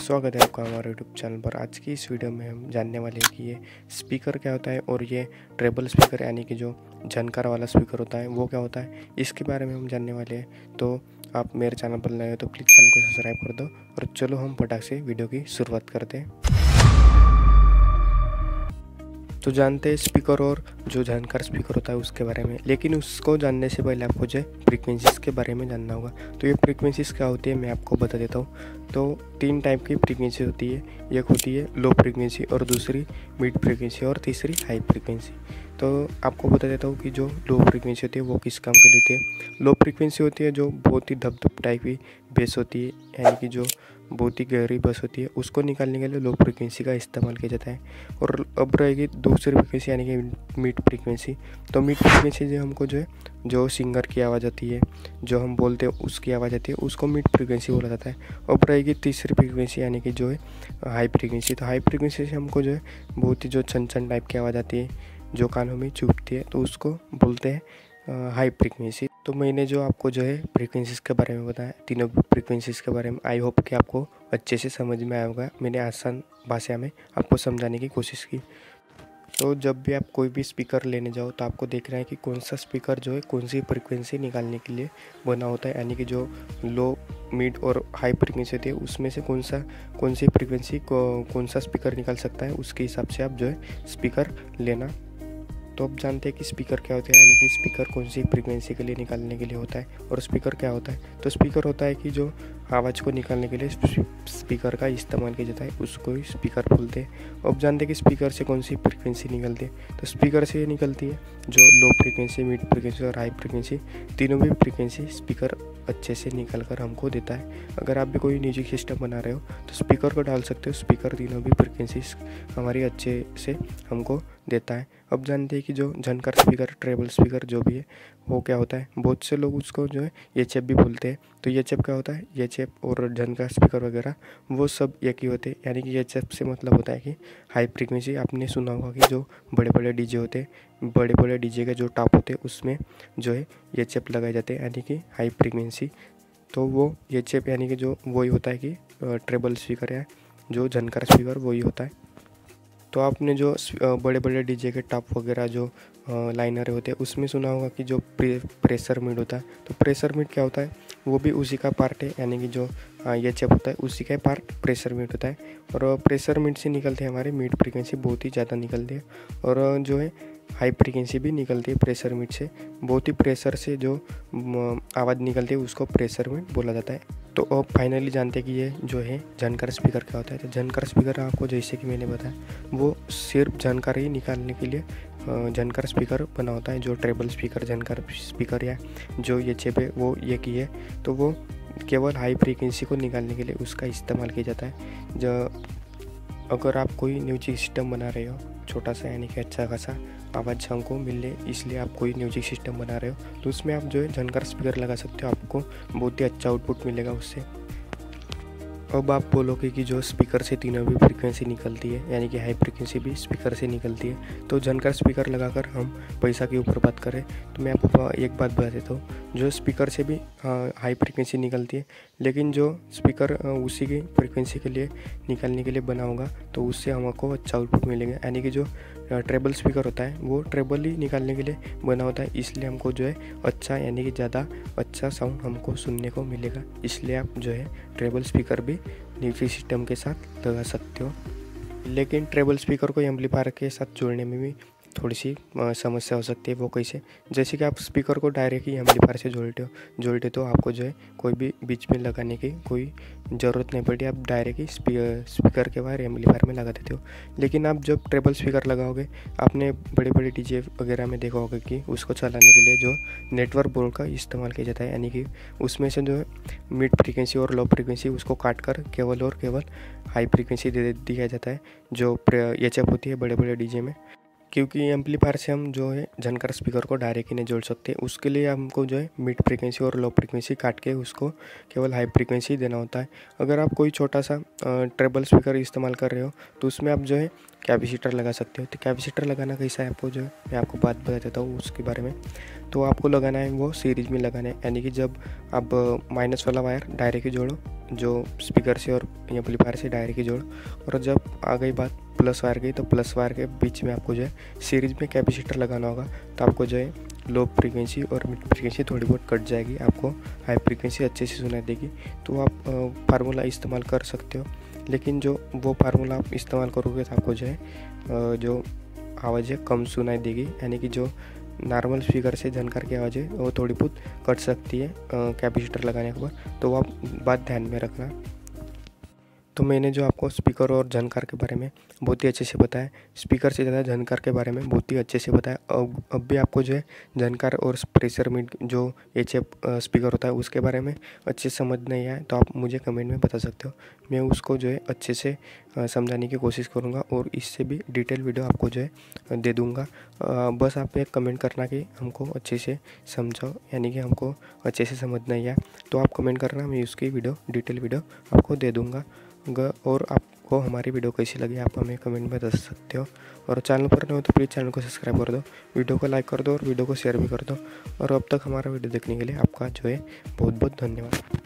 स्वागत है आपका हमारे यूट्यूब चैनल पर। आज की इस वीडियो में हम जानने वाले हैं कि ये स्पीकर क्या होता है और ये ट्रेबल स्पीकर यानी कि जो झनकार वाला स्पीकर होता है वो क्या होता है, इसके बारे में हम जानने वाले हैं। तो आप मेरे चैनल पर नए हो तो प्लीज़ चैनल को सब्सक्राइब कर दो और चलो हम फटाक से वीडियो की शुरुआत करते हैं। तो जानते हैं स्पीकर और जो झनकार स्पीकर होता है उसके बारे में, लेकिन उसको जानने से पहले आपको जो फ्रीक्वेंसीज़ के बारे में जानना होगा। तो ये फ्रीक्वेंसीज़ क्या होती है मैं आपको बता देता हूँ। तो 3 टाइप की फ्रीक्वेंसी होती है। एक होती है लो फ्रीक्वेंसी और दूसरी मिड फ्रीक्वेंसी और तीसरी हाई फ्रीक्वेंसी। तो आपको बता देता हूँ कि जो लो फ्रीक्वेंसी होती है वो किस काम के लिए होती है। लो फ्रीक्वेंसी होती है जो बहुत ही धप टाइप की बेस होती है, यानी कि जो बहुत ही गहरी बस होती है, उसको निकालने के लिए लो फ्रीक्वेंसी का इस्तेमाल किया जाता है। और अब रहेगी दूसरी फ्रीक्वेंसी यानी कि मिड फ्रीक्वेंसी। तो मिड फ्रीक्वेंसी जो हमको जो सिंगर की आवाज़ आती है, जो हम बोलते हैं उसकी आवाज़ आती है, उसको मिड फ्रीक्वेंसी बोला जाता है। अब रहेगी तीसरी फ्रीक्वेंसी यानी कि जो है हाई फ्रीक्वेंसी। तो हाई फ्रीक्वेंसी से हमको जो है बहुत ही जो छन छन टाइप की आवाज़ आती है, जो कानों में चुभती है, तो उसको बोलते हैं हाई फ्रीक्वेंसी। तो मैंने जो आपको जो है फ्रीक्वेंसीज़ के बारे में बताया, तीनों फ्रीक्वेंसीज़ के बारे में, आई होप कि आपको अच्छे से समझ में आया होगा। मैंने आसान भाषा में आपको समझाने की कोशिश की। तो जब भी आप कोई भी स्पीकर लेने जाओ तो आपको देखना है कि कौन सा स्पीकर जो है कौन सी फ्रीक्वेंसी निकालने के लिए बना होता है, यानी कि जो लो मिड और हाई फ्रीक्वेंसी होती है उसमें से कौन सी फ्रीक्वेंसी कौन सा स्पीकर निकाल सकता है, उसके हिसाब से आप जो है स्पीकर लेना। तो अब जानते हैं कि स्पीकर क्या होता है, यानी कि स्पीकर कौन सी फ्रीक्वेंसी के लिए निकालने के लिए होता है। और स्पीकर क्या होता है, तो स्पीकर होता है कि जो आवाज़ को निकालने के लिए स्पीकर का इस्तेमाल किया जाता है, उसको ही स्पीकर बोलते हैं। अब जानते हैं कि स्पीकर से कौन सी फ्रीक्वेंसी निकलती है। तो स्पीकर से ये निकलती है जो लो फ्रीक्वेंसी, मिड फ्रीक्वेंसी और हाई फ्रीक्वेंसी, तीनों भी फ्रीक्वेंसी स्पीकर अच्छे से निकल कर हमको देता है। अगर आप भी कोई म्यूजिक सिस्टम बना रहे हो तो स्पीकर को डाल सकते हो, स्पीकर तीनों भी फ्रीक्वेंसी हमारी अच्छे से हमको देता है। अब जानते हैं कि जो झनकार स्पीकर, ट्रेबल स्पीकर जो भी है वो क्या होता है। बहुत से लोग उसको जो है एचएफ भी बोलते हैं। तो एचएफ क्या होता है, एचएफ और झनकार स्पीकर वगैरह वो सब एक ही होते हैं। यानी कि एचएफ से मतलब होता है कि हाई फ्रीक्वेंसी। आपने सुना होगा कि जो बड़े बड़े डीजे होते हैं, बड़े बड़े डीजे के जो टॉप होते हैं उसमें जो है एचएफ लगाए जाते हैं, यानी कि हाई फ्रीक्वेंसी। तो वो एचएफ यानी कि जो वही होता है कि ट्रेबल स्पीकर है, जो झनकार स्पीकर वही होता है। तो आपने जो बड़े बड़े डीजे के टॉप वगैरह जो लाइनर होते हैं उसमें सुना होगा कि जो प्रेशर मिड होता है। तो प्रेशर मिड क्या होता है, वो भी उसी का पार्ट है, यानी कि जो एचएफ होता है उसी का पार्ट प्रेशर मिड होता है। और प्रेशर मिड से निकलते हैं हमारे मिड फ्रीक्वेंसी, बहुत ही ज़्यादा निकलती है। और जो है हाई फ्रीक्वेंसी भी निकलती है प्रेशर मिड से, बहुत ही प्रेशर से जो आवाज़ निकलती है उसको प्रेशर मिड बोला जाता है। तो अब फाइनली जानते हैं कि ये जो है झनकार स्पीकर क्या होता है। तो झनकार स्पीकर आपको जैसे कि मैंने बताया वो सिर्फ झनकार ही निकालने के लिए झनकार स्पीकर बना होता है। जो ट्रेबल स्पीकर, झनकार स्पीकर या जो एचएफ है वो एक ही है। तो वो केवल हाई फ्रीक्वेंसी को निकालने के लिए उसका इस्तेमाल किया जाता है। जो अगर आप कोई म्यूजिक सिस्टम बना रहे हो छोटा सा, यानी कि अच्छा खासा आवाज़ हमको मिले इसलिए आप कोई म्यूजिक सिस्टम बना रहे हो, तो उसमें आप जो है झनकार स्पीकर लगा सकते हो, आपको बहुत ही अच्छा आउटपुट मिलेगा उससे। अब आप बोलोगे कि जो स्पीकर से तीनों भी फ्रीक्वेंसी निकलती है, यानी कि हाई फ्रीक्वेंसी भी स्पीकर से निकलती है, तो झनकार स्पीकर लगाकर हम पैसा के ऊपर बात करें तो मैं आपको एक बात बता देता हूँ। जो स्पीकर से भी हाई फ्रीक्वेंसी निकलती है, लेकिन जो स्पीकर उसी की फ्रीक्वेंसी के लिए निकालने के लिए बना होगा तो उससे हमको अच्छा आउटपुट मिलेगा। यानी कि जो ट्रेबल स्पीकर होता है वो ट्रेबल ही निकालने के लिए बना होता है, इसलिए हमको जो है अच्छा, यानी कि ज़्यादा अच्छा साउंड हमको सुनने को मिलेगा। इसलिए आप जो है ट्रेबल स्पीकर भी म्यूजिक सिस्टम के साथ लगा सकते हो। लेकिन ट्रेबल स्पीकर को एम्पलीफायर के साथ जोड़ने में भी थोड़ी सी समस्या हो सकती है। वो कैसे, जैसे कि आप स्पीकर को डायरेक्ट ही एम्पलीफायर से जोड़ते तो आपको जो है कोई भी बीच में लगाने की कोई ज़रूरत नहीं पड़ती, आप डायरेक्ट ही स्पीकर के बाहर एम्पलीफायर में लगा देते हो। लेकिन आप जब ट्रेबल स्पीकर लगाओगे, आपने बड़े बड़े डीजे वगैरह में देखा होगा कि उसको चलाने के लिए जो नेटवर्क बोर्ड का इस्तेमाल किया जाता है, यानी कि उसमें से जो है मिड फ्रीक्वेंसी और लो फ्रीक्वेंसी उसको काट कर केवल और केवल हाई फ्रीक्वेंसी दे दिया जाता है, जो एचएफ होती है बड़े बड़े डीजे में। क्योंकि एम्पलीफायर से हम जो है झनकार स्पीकर को डायरेक्ट ही नहीं जोड़ सकते, उसके लिए हमको जो है मिड फ्रीक्वेंसी और लो फ्रीक्वेंसी काट के उसको केवल हाई फ्रीक्वेंसी देना होता है। अगर आप कोई छोटा सा ट्रेबल स्पीकर इस्तेमाल कर रहे हो तो उसमें आप जो है कैपेसिटर लगा सकते हो। तो कैपेसिटर लगाना कैसा है आपको जो है मैं आपको बात बता देता हूँ उसके बारे में। तो आपको लगाना है वो सीरीज में लगाना है, यानी कि जब आप माइनस वाला वायर डायरेक्ट जोड़ो जो स्पीकर से और एम्पलीफायर से डायरेक्ट जोड़ो, और जब आ गई बात प्लस वायर की तो प्लस वायर के बीच में आपको जो है सीरीज में कैपेसिटर लगाना होगा। तो आपको जो है लो फ्रीक्वेंसी और मिड फ्रीक्वेंसी थोड़ी बहुत कट जाएगी, आपको हाई फ्रीक्वेंसी अच्छे से सुनाई देगी। तो आप फार्मूला इस्तेमाल कर सकते हो, लेकिन जो वो फार्मूला आप इस्तेमाल करोगे तो आपको जो है जो आवाज़ है कम सुनाई देगी, यानी कि जो नॉर्मल स्पीकर से झनकार की आवाज़ है वो थोड़ी बहुत कट सकती है कैपेसिटर लगाने के बाद। तो वो आप बात ध्यान में रखना। तो मैंने जो आपको स्पीकर और झनकार के बारे में बहुत ही अच्छे से बताया, स्पीकर से ज़्यादा झनकार के बारे में बहुत ही अच्छे से बताया। अब भी आपको जो है झनकार और प्रेशर मिड जो HF स्पीकर होता है उसके बारे में अच्छे से समझ नहीं आया तो आप मुझे कमेंट में बता सकते हो, मैं उसको जो है अच्छे से समझाने की कोशिश करूँगा और इससे भी डिटेल वीडियो आपको जो है दे दूँगा। बस आप एक कमेंट करना कि हमको अच्छे से समझाओ, यानी कि हमको अच्छे से समझ नहीं आया तो आप कमेंट करना, मैं उसकी वीडियो डिटेल वीडियो आपको दे दूँगा। और आपको हमारी वीडियो कैसी लगी आप हमें कमेंट में बता सकते हो, और चैनल पर नहीं हो तो प्लीज़ चैनल को सब्सक्राइब कर दो, वीडियो को लाइक कर दो और वीडियो को शेयर भी कर दो। और अब तक हमारा वीडियो देखने के लिए आपका जो है बहुत बहुत धन्यवाद।